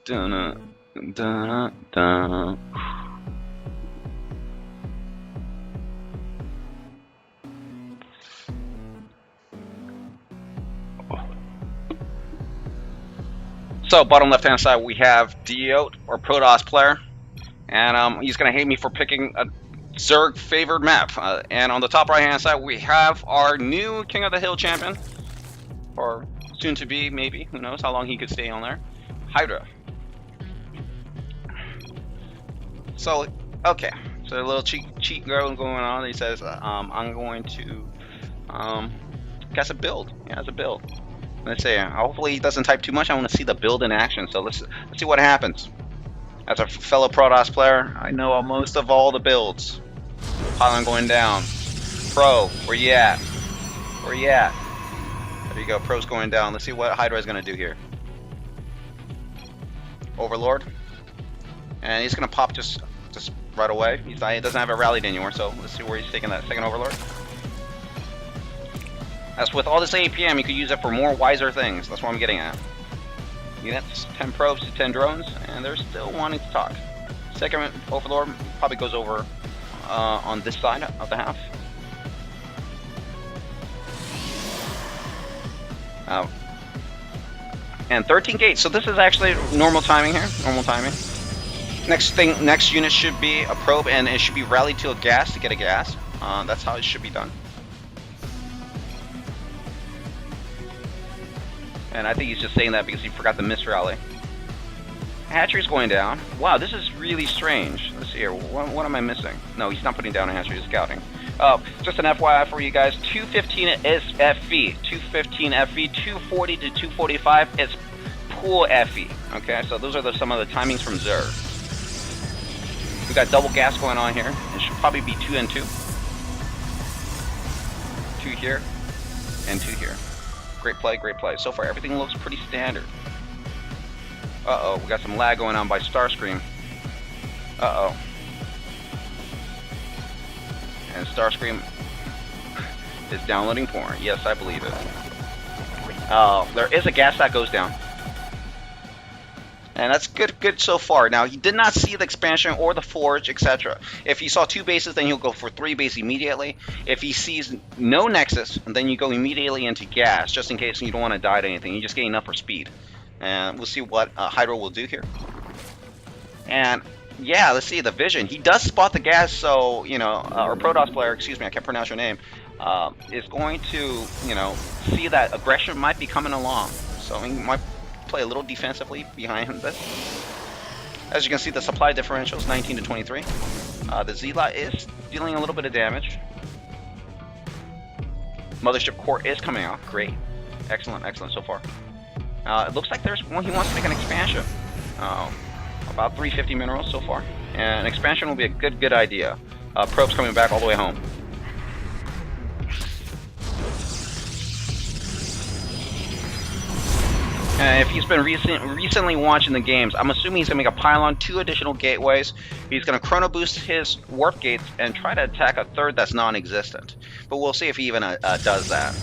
Dun, dun, dun. So, bottom left-hand side, we have DoitEtok, or Protoss player, and he's gonna hate me for picking a Zerg favored map. And on the top right-hand side, we have our new King of the Hill champion, or soon to be, maybe. Who knows how long he could stay on there? Hydra. So, okay. So a little cheat going on. He says, I'm going to guess a build. Yeah, it's a build. Let's see. Hopefully he doesn't type too much. I want to see the build in action. So let's see what happens. As a fellow Protoss player, I know most of all the builds. Pylon going down. Pro, where you at? Where you at? There you go. Pro's going down. Let's see what Hydra is going to do here. Overlord. And he's going to pop just right away. He doesn't have it rallied anymore, so let's see where he's taking that second Overlord. As with all this APM, you could use it for more wiser things. That's what I'm getting at. Units, 10 probes to 10 drones, and they're still wanting to talk. Second Overlord probably goes over on this side of the half. And 13 gates, so this is actually normal timing here. Normal timing. Next unit should be a probe, and it should be rallied to a gas to get a gas. That's how it should be done. And I think he's just saying that because he forgot the miss rally. Hatchery's going down. Wow, this is really strange. Let's see here. What am I missing? No, he's not putting down a hatchery. He's scouting. Oh, just an FYI for you guys. 215 is FV. 215 FV. 240 to 245 is pool FE. Okay, so those are some of the timings from Zerg. We got double gas going on here. It should probably be 2 and 2. 2 here and 2 here. Great play, great play. So far, everything looks pretty standard. Uh-oh, we got some lag going on by Starscream. Uh-oh. And Starscream is downloading porn. Yes, I believe it. There is a gas that goes down. And that's good so far. Now, he did not see the expansion or the forge, etc. If he saw 2 bases, then he'll go for 3 base immediately. If he sees no nexus, then you go immediately into gas, just in case you don't want to die to anything. You just get enough for speed. And we'll see what Hydra will do here. And yeah, let's see the vision. He does spot the gas, so, you know, or Protoss player, excuse me, I can't pronounce your name, is going to, you know, see that aggression might be coming along. So he might play a little defensively behind this. As you can see, the supply differential is 19 to 23. The Zealot is dealing a little bit of damage. Mothership core is coming out. Great. Excellent, excellent so far. It looks like there's one. He wants to make an expansion. About 350 minerals so far. And an expansion will be a good idea. Probes coming back all the way home. If he's been recently watching the games, I'm assuming he's going to make a pylon, 2 additional gateways. He's going to chrono boost his warp gates and try to attack a third that's non-existent. But we'll see if he even does that.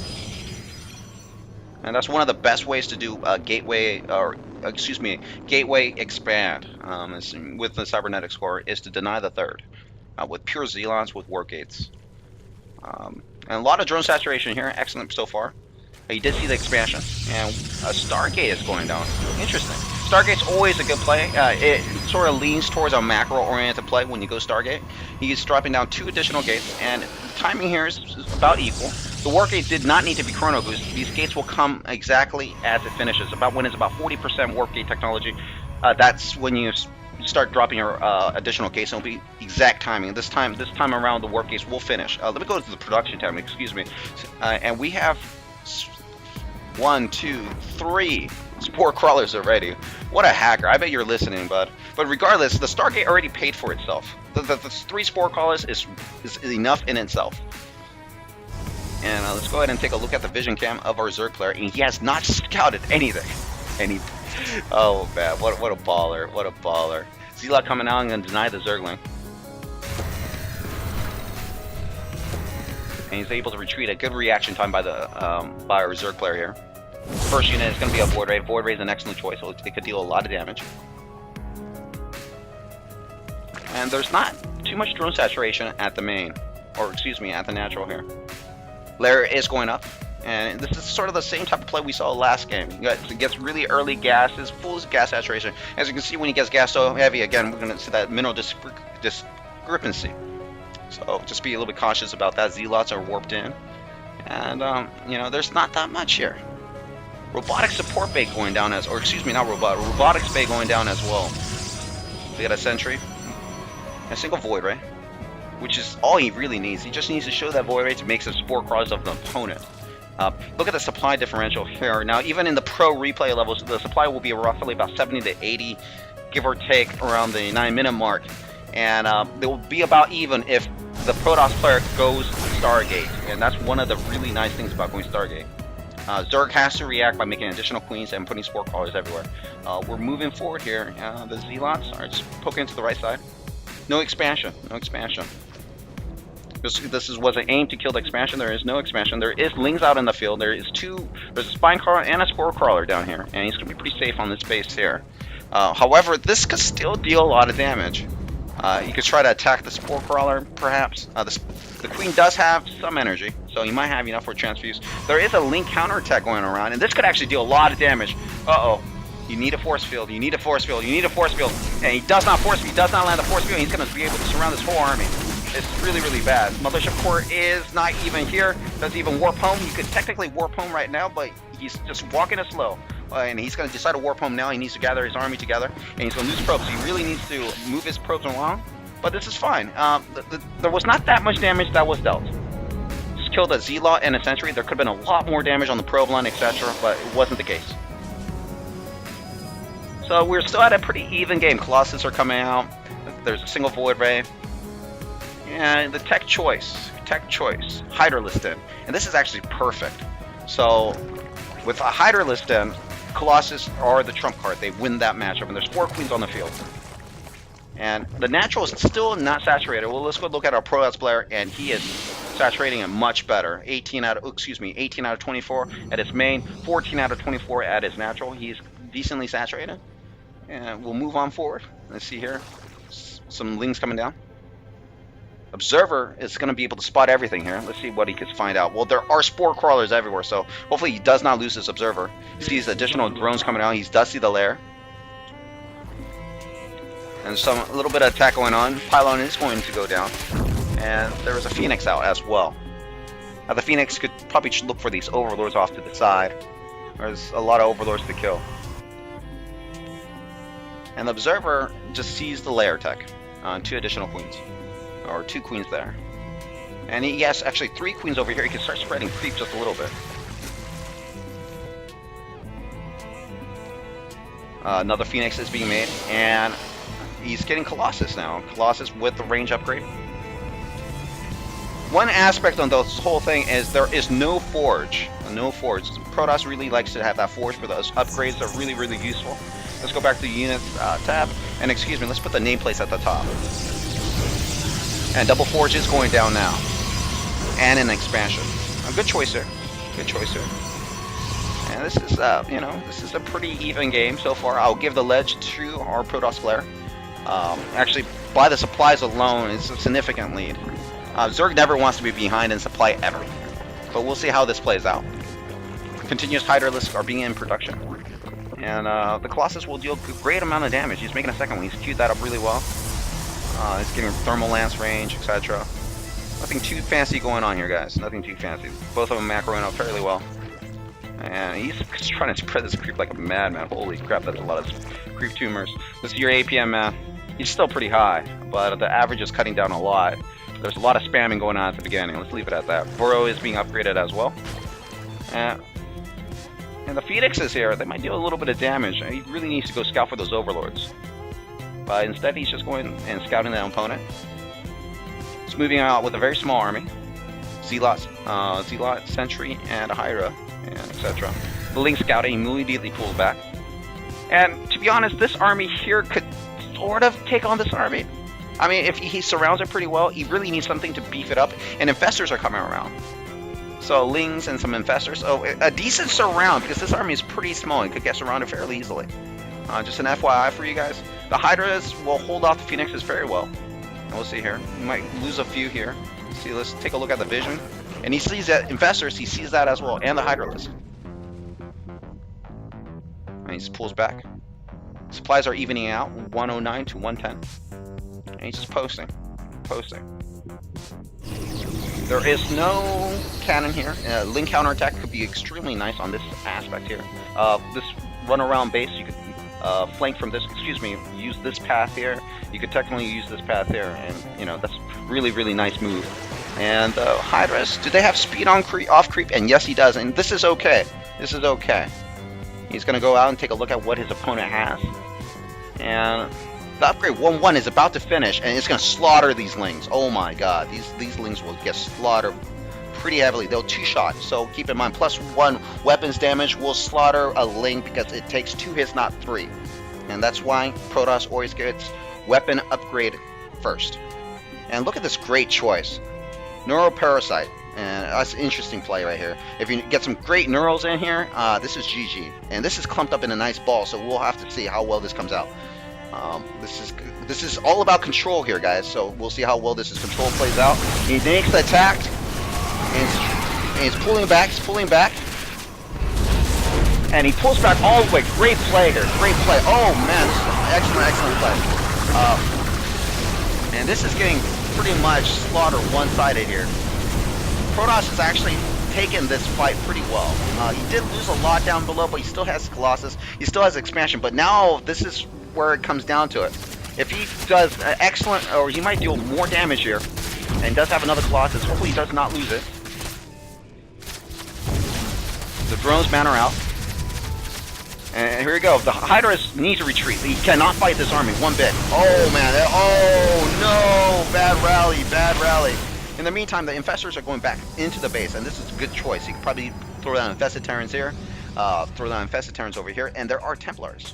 And that's one of the best ways to do gateway, or excuse me, gateway expand with the cybernetics core, is to deny the third with pure Zealots with warp gates. And a lot of drone saturation here, excellent so far. He did see the expansion, and a Stargate is going down. Interesting. Stargate's always a good play. It sort of leans towards a macro-oriented play when you go Stargate. He's dropping down 2 additional gates, and the timing here is about equal. The warp gate did not need to be chrono boosted. These gates will come exactly as it finishes. When it's about 40% warp gate technology, that's when you start dropping your additional gates. It'll be exact timing. This time around, the warp gates will finish. Let me go to the production time. Excuse me. And we have 1, 2, 3 spore crawlers already. What a hacker. I bet you're listening, bud. But regardless, the Stargate already paid for itself. The 3 spore crawlers is enough in itself. And let's go ahead and take a look at the vision cam of our Zerg player, and he has not scouted anything. Oh man, what a baller, what a baller. Zealot coming out and gonna deny the Zergling. And he's able to retreat. A good reaction time by our Zerg player here. First unit is going to be a Void Ray. Void Ray is an excellent choice. So it could deal a lot of damage. And there's not too much drone saturation at the main, or excuse me, at the natural here. Layer is going up, and this is sort of the same type of play we saw last game. It gets really early gases, full gas saturation. As you can see, when he gets gas so heavy, again, we're going to see that mineral discrepancy. So just be a little bit cautious about that. Z-lots are warped in, and you know, there's not that much here. Robotic support bay going down as, or excuse me, not robotics bay going down as well. We got a sentry, a single void ray, which is all he really needs. He just needs to show that void ray to make some spore crawlers of the opponent. Look at the supply differential here. Now, even in the pro replay levels, the supply will be roughly about 70 to 80, give or take, around the 9-minute mark. And it will be about even if the Protoss player goes Stargate. And that's one of the really nice things about going Stargate. Zerg has to react by making additional queens and putting spore crawlers everywhere. We're moving forward here. The Z-lots are just poking to the right side. No expansion. No expansion. This was an aim to kill the expansion. There is no expansion. There is lings out in the field. There's a spine crawler and a spore crawler down here, and he's going to be pretty safe on this base here. However, this could still deal a lot of damage. You could try to attack the spore crawler, perhaps. The queen does have some energy, so you might have enough for transfuse. There is a link counterattack going around, and this could actually deal a lot of damage. Uh-oh. You need a force field. You need a force field. You need a force field. And he does not force. He does not land a force field. He's going to be able to surround this whole army. It's really, really bad. Militia Corps is not even here. Doesn't even warp home. He could technically warp home right now, but he's just walking it slow. And he's going to decide to warp home now. He needs to gather his army together, and he's going to lose probes. He really needs to move his probes along, but this is fine. There was not that much damage that was dealt. Just killed a Z-Lot and a Sentry. There could have been a lot more damage on the probe line, etc., but it wasn't the case. So we're still at a pretty even game. Colossus are coming out. There's a single Void Ray. And the tech choice, Hydra listed, and this is actually perfect. So with a Hydra listed, Colossus are the trump card. They win that matchup, and there's 4 queens on the field. And the natural is still not saturated. Well, let's go look at our Protoss player, and he is saturating it much better. 18 out of 24 at his main, 14 out of 24 at his natural. He's decently saturated. And we'll move on forward. Let's see here, some lings coming down. Observer is going to be able to spot everything here. Let's see what he can find out. Well, there are spore crawlers everywhere, so hopefully he does not lose his observer. He sees additional drones coming out. He does see the lair. And a little bit of attack going on. Pylon is going to go down. And there is a Phoenix out as well. Now the Phoenix could probably look for these overlords off to the side. There's a lot of overlords to kill. And the observer just sees the lair tech on 2 additional queens. Or 2 queens there. And he has actually 3 queens over here. He can start spreading creep just a little bit. Another Phoenix is being made, and he's getting Colossus now. Colossus with the range upgrade. One aspect on this whole thing is there is no forge. No forge. Protoss really likes to have that forge for those upgrades. They're really, really useful. Let's go back to the units tab, and excuse me, let's put the nameplates at the top. And double forge is going down now, and an expansion. A good choice here. Good choice here. And this is, you know, this is a pretty even game so far. I'll give the ledge to our Protoss player. Actually, by the supplies alone, it's a significant lead. Zerg never wants to be behind in supply ever, but we'll see how this plays out. Continuous Hydra lists are being in production, and the Colossus will deal a great amount of damage. He's making a second one. He's queued that up really well. He's getting thermal lance range, etc. Nothing too fancy going on here, guys. Nothing too fancy. Both of them macroing out fairly well. And he's trying to spread this creep like a madman. Holy crap, that's a lot of creep tumors. This is your APM math. He's still pretty high, but the average is cutting down a lot. There's a lot of spamming going on at the beginning. Let's leave it at that. Burrow is being upgraded as well. And the Phoenix is here. They might deal a little bit of damage. He really needs to go scout for those overlords. But instead, he's just going and scouting the opponent. He's moving out with a very small army. Z-Lot, Sentry, and a Hydra, and etc. The Link scouting immediately pulls back. And to be honest, this army here could sort of take on this army. I mean, if he surrounds it pretty well, he really needs something to beef it up. And infestors are coming around. So Lings and some infestors. So a decent surround, because this army is pretty small. It could get surrounded fairly easily. Just an FYI for you guys. The Hydras will hold off the Phoenixes very well. We'll see here. He might lose a few here. See, let's take a look at the vision. And he sees that investors, he sees that as well, and the Hydra list. And he just pulls back. Supplies are evening out, 109 to 110. And he's just posting. There is no cannon here. Link counterattack could be extremely nice on this aspect here. This run around base, you could flank from this, use this path here. You could technically use this path here, and you know, that's really nice move. And Hydras, do they have speed on off creep? And yes, he does, and this is okay. This is okay. He's gonna go out and take a look at what his opponent has. And the upgrade 1-1 is about to finish, and it's gonna slaughter these lings. Oh my god, these lings will get slaughtered pretty heavily. They'll two-shot, so keep in mind, +1 weapons damage will slaughter a ling because it takes 2 hits, not 3. And that's why Protoss always gets weapon upgrade first. And look at this great choice. Neuroparasite. And that's an interesting play right here. If you get some great neurals in here, this is GG. And this is clumped up in a nice ball, so we'll have to see how well this comes out. This is all about control here, guys. So we'll see how well this control plays out. He makes the attack, and he's pulling back. And he pulls back all the way. Great play here. Great play. Oh man, this is an excellent play. And this is getting pretty much slaughtered one-sided here. Protoss has actually taken this fight pretty well. He did lose a lot down below, but he still has Colossus. He still has expansion. But now this is where it comes down to it. If he does excellent, or he might deal more damage here, and does have another Colossus, hopefully he does not lose it. The drones man are out. And here we go. The Hydra needs to retreat. He cannot fight this army one bit. Oh man, oh no, bad rally. In the meantime, the infestors are going back into the base, and this is a good choice. You can probably throw down infested Terrans here, throw down infested Terrans over here, and there are Templars.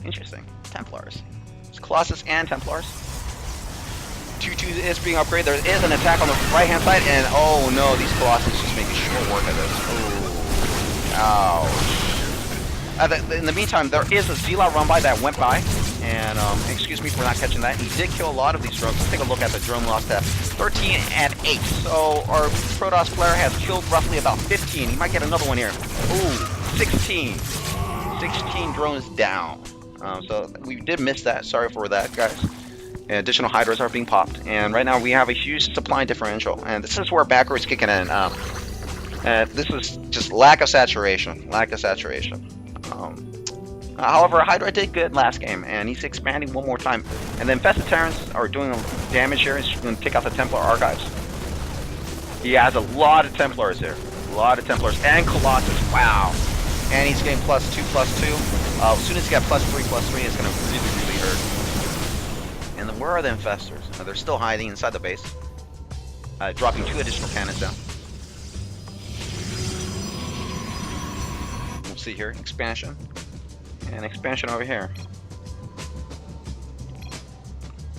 Interesting, Templars. It's Colossus and Templars. 2-2 is being upgraded. There is an attack on the right-hand side, and oh no, these Colossus just making short work of this. Oh, ouch. In the meantime, there is a Zealot run by that went by, and excuse me for not catching that. He did kill a lot of these drones. Let's take a look at the drone loss stat. 13 and 8. So our Protoss player has killed roughly about 15. He might get another one here. Ooh, 16. 16 drones down. So we did miss that. Sorry for that, guys. And additional Hydras are being popped, and right now we have a huge supply differential, and this is where backwards kicking in. This is just lack of saturation. However, Hydra did good last game, and he's expanding one more time. And the infested Terrans are doing damage here. He's going to take out the Templar Archives. He has a lot of Templars here. A lot of Templars and Colossus. Wow. And he's getting +2/+2. As soon as he got +3/+3, it's going to really hurt. And then where are the infestors? They're still hiding inside the base. Dropping 2 additional cannons down. We'll see here. Expansion. And expansion over here.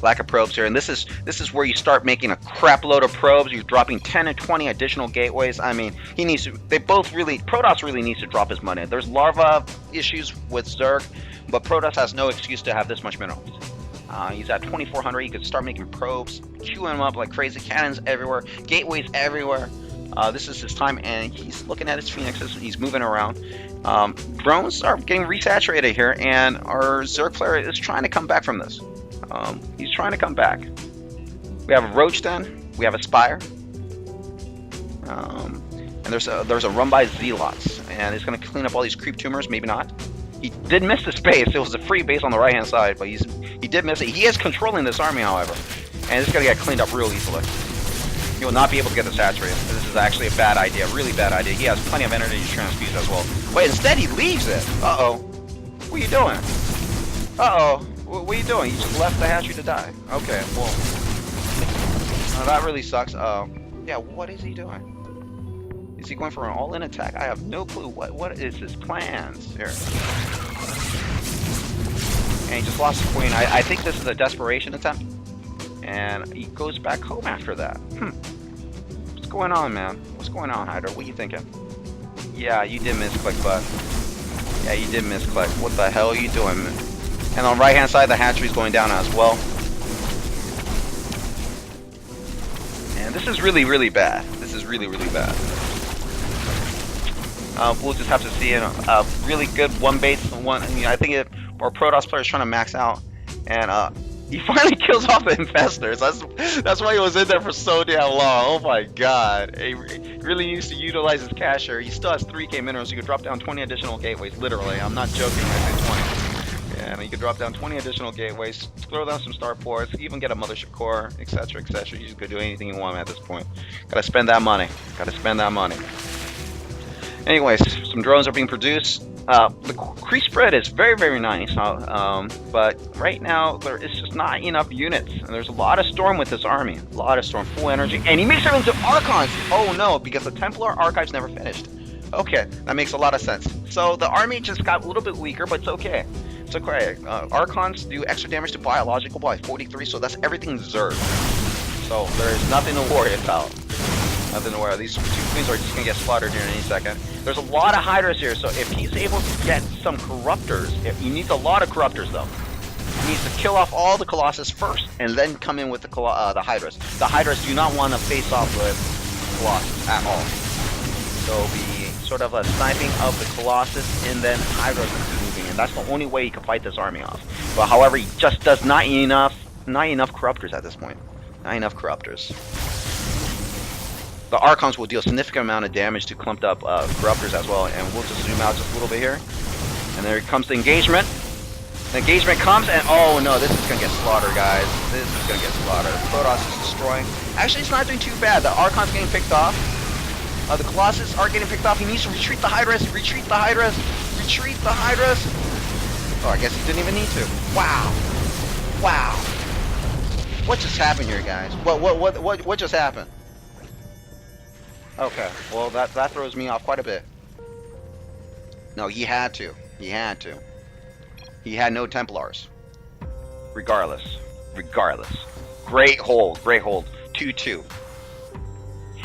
Lack of probes here, and this is where you start making a crap load of probes. You're dropping 10 and 20 additional gateways. I mean, he needs to. Protoss really needs to drop his money. There's larva issues with Zerg, but Protoss has no excuse to have this much minerals. He's at 2,400. He could start making probes, queuing them up like crazy, cannons everywhere, gateways everywhere. This is his time, and he's looking at his phoenixes. He's moving around. Drones are getting resaturated here, and our Zerg player is trying to come back from this. He's trying to come back. We have a Roach Den. We have a Spire. And there's a run by Zealots, and he's going to clean up all these creep tumors. Maybe not. He did miss the space. It was a free base on the right hand side, but he did miss it. He is controlling this army, however, and it's going to get cleaned up real easily. He will not be able to get the saturated. This is actually a bad idea, really bad idea. He has plenty of energy to transfuse as well. Wait, instead he leaves it. Uh-oh. What are you doing? Uh-oh. What are you doing? You just left the hatchery to die. Okay, well. That really sucks. Yeah, what is he doing? Is he going for an all-in attack? I have no clue. What is his plans here? And he just lost the queen. I think this is a desperation attempt. And he goes back home after that. What's going on, man? What's going on, Hydra? What are you thinking? Yeah, you did misclick, bud. Yeah, you did misclick. What the hell are you doing, man? And on the right-hand side, the hatchery's going down as well. And this is really, really bad. This is really, really bad. We'll just have to see a really good one base. I think our Protoss player is trying to max out, and he finally kills off the infestors. That's why he was in there for so damn long. Oh my god. He really needs to utilize his cacher. He still has 3k minerals. So you could drop down 20 additional gateways. Literally, I'm not joking when I say 20. Yeah, and you could drop down 20 additional gateways, throw down some starports, even get a mothership core, etc., etc. You just could do anything you want at this point. Gotta spend that money. Gotta spend that money. Anyways, some drones are being produced. The crease spread is very, very nice, but right now there is just not enough units. And there's a lot of storm with this army, a lot of storm, full energy, and he makes it into Archons. Oh no, because the Templar archives never finished. Okay, that makes a lot of sense. So the army just got a little bit weaker, but it's okay. It's okay. Archons do extra damage to biological by 43, so that's everything Zerg. So there is nothing to worry about. Nothing to worry. These two queens are just gonna get slaughtered here in any second. There's a lot of Hydras here, so if he's able to get some Corruptors, he needs a lot of Corruptors though. He needs to kill off all the Colossus first, and then come in with the Hydras. The Hydras do not want to face off with Colossus at all. So be sort of a sniping of the Colossus, and then Hydras moving, and that's the only way he can fight this army off. But however, he just does not enough Corruptors at this point. Not enough Corruptors. The Archons will deal a significant amount of damage to clumped up Corruptors as well, and we'll just zoom out just a little bit here. And there comes the engagement. The engagement comes, and oh no, this is gonna get slaughtered, guys. This is gonna get slaughtered. Protoss is destroying. Actually, it's not doing too bad. The Archon's getting picked off. The Colossus are getting picked off. He needs to retreat the Hydras. Retreat the Hydras. Retreat the Hydras. Oh, I guess he didn't even need to. Wow. Wow. What just happened here, guys? What just happened? Okay, well that throws me off quite a bit. No, he had to. He had to. He had no Templars. Regardless. Great hold. 2-2.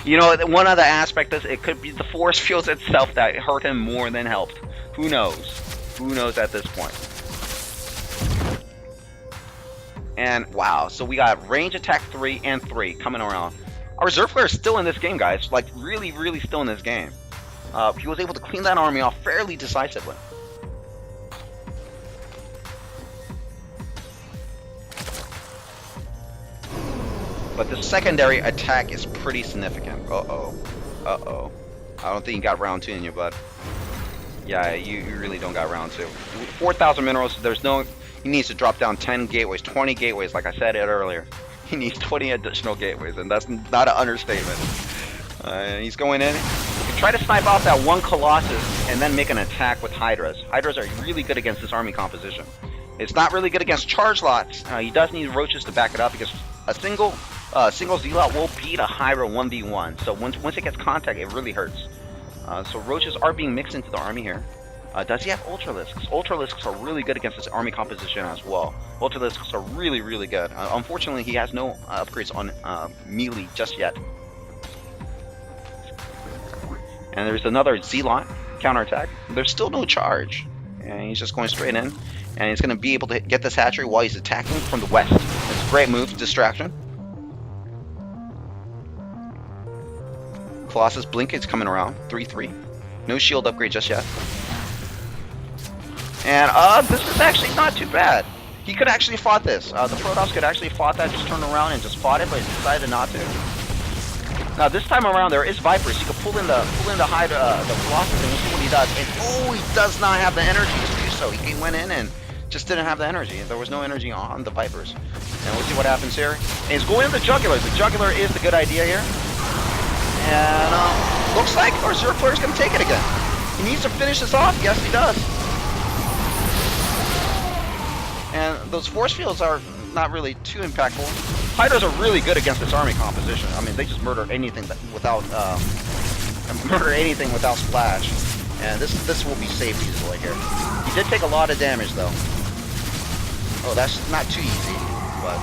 You know, one other aspect is it could be the force fields itself that hurt him more than helped. Who knows? Who knows at this point? And wow, so we got range attack 3 and 3 coming around. Our Zerg player is still in this game, guys. Like, really, really still in this game. He was able to clean that army off fairly decisively. But the secondary attack is pretty significant. Uh-oh. Uh-oh. I don't think you got round 2 in you, bud. Yeah, you really don't got round 2. 4,000 minerals, there's no... He needs to drop down 10 gateways, 20 gateways, like I said it earlier. He needs 20 additional gateways, and that's not an understatement. He's going in. He can try to snipe off that one Colossus and then make an attack with Hydras. Hydras are really good against this army composition. It's not really good against charge lots. He does need roaches to back it up because a single Zealot will beat a Hydra 1v1. So once it gets contact, it really hurts. So roaches are being mixed into the army here. Does he have Ultralisks? Ultralisks are really good against this army composition as well. Ultralisks are really, really good. Unfortunately, he has no upgrades on melee just yet. And there's another Zealot counterattack. There's still no charge. And he's just going straight in. And he's going to be able to get this hatchery while he's attacking from the west. It's a great move, distraction. Colossus Blink is coming around, 3-3. No shield upgrade just yet. And this is actually not too bad. He could actually fought this. The Protoss could actually fought that, just turned around and just fought it, but he decided not to. Now this time around there is Vipers. He could pull in the Hydra, the Colossus, and we'll see what he does. And oh, he does not have the energy to do so. He went in and just didn't have the energy. There was no energy on the Vipers. And we'll see what happens here. And he's going in the Jugular. The Jugular is the good idea here. And looks like our Zerg player is going to take it again. He needs to finish this off. Yes, he does. And those force fields are not really too impactful. Hydras are really good against this army composition. I mean, they just murder anything without splash. And this will be saved easily here. He did take a lot of damage though. Oh, that's not too easy, but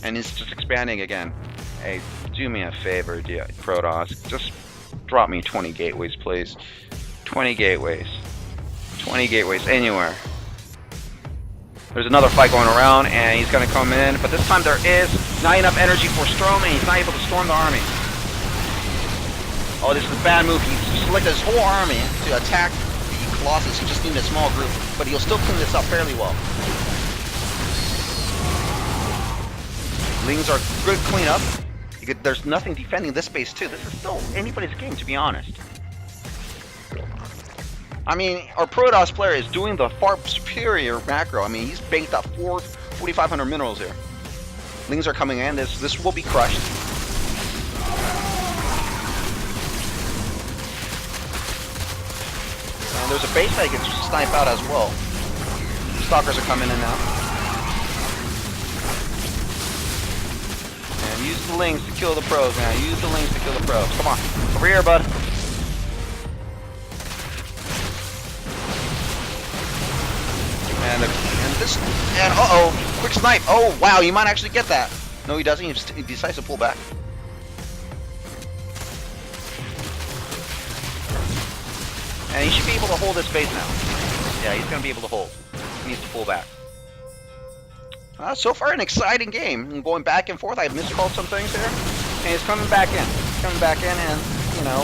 and he's just expanding again. Hey, do me a favor, Protoss. Just drop me 20 gateways, please. 20 gateways. 20 gateways anywhere. There's another fight going around, and he's going to come in. But this time there is not enough energy for Storm, and he's not able to storm the army. Oh, this is a bad move. He selected his whole army to attack the Colossus. He just needed a small group, but he'll still clean this up fairly well. Lings are good cleanup. There's nothing defending this base too. This is still anybody's game, to be honest. I mean, our Protoss player is doing the far superior macro. I mean, he's banked up 4,500 minerals here. Lings are coming in. This will be crushed. And there's a base that he can snipe out as well. Stalkers are coming in now. And use the Lings to kill the pros, man. Use the Lings to kill the pros. Come on. Over here, bud. And uh-oh, quick snipe. Oh, wow, you might actually get that. No, he doesn't. He decides to pull back. And he should be able to hold this base now. Yeah, he's going to be able to hold. He needs to pull back. So far, an exciting game. I'm going back and forth. I've miscalled some things here. And he's coming back in. He's coming back in, and, you know,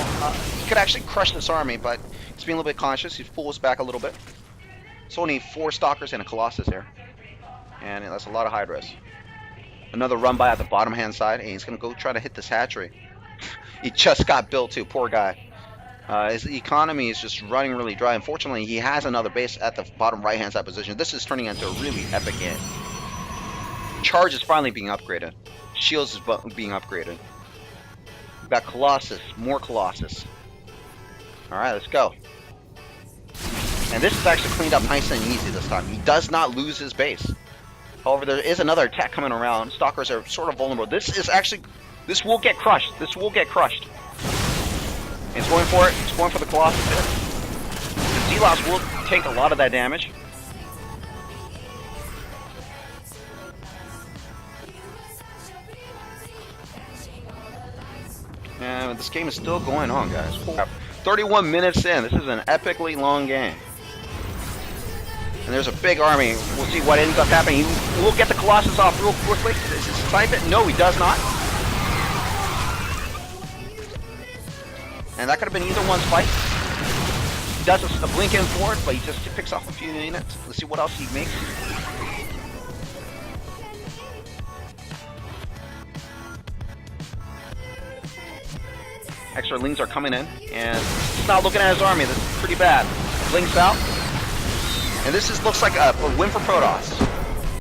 he could actually crush this army, but he's being a little bit conscious. He pulls back a little bit. It's only 4 Stalkers and a Colossus here. And that's a lot of Hydras. Another run by at the bottom hand side, and he's going to go try to hit this hatchery. He just got built too, poor guy. His economy is just running really dry. Unfortunately, he has another base at the bottom right hand side position. This is turning into a really epic game. Charge is finally being upgraded. Shields is being upgraded. We've got Colossus, more Colossus. Alright, let's go. And this is actually cleaned up nice and easy this time. He does not lose his base. However, there is another attack coming around. Stalkers are sort of vulnerable. This will get crushed. This will get crushed. And it's going for it. It's going for the Colossus here. The Zealots will take a lot of that damage. And this game is still going on, guys. 31 minutes in. This is an epically long game. And there's a big army. We'll see what ends up happening. He will get the Colossus off real quickly. Does he snipe it? No, he does not. And that could have been either one's fight. He does a blink in forward, but he just picks off a few units. Let's see what else he makes. Extra Lings are coming in, and he's not looking at his army. This is pretty bad. Blinks out. And this looks like a win for Protoss.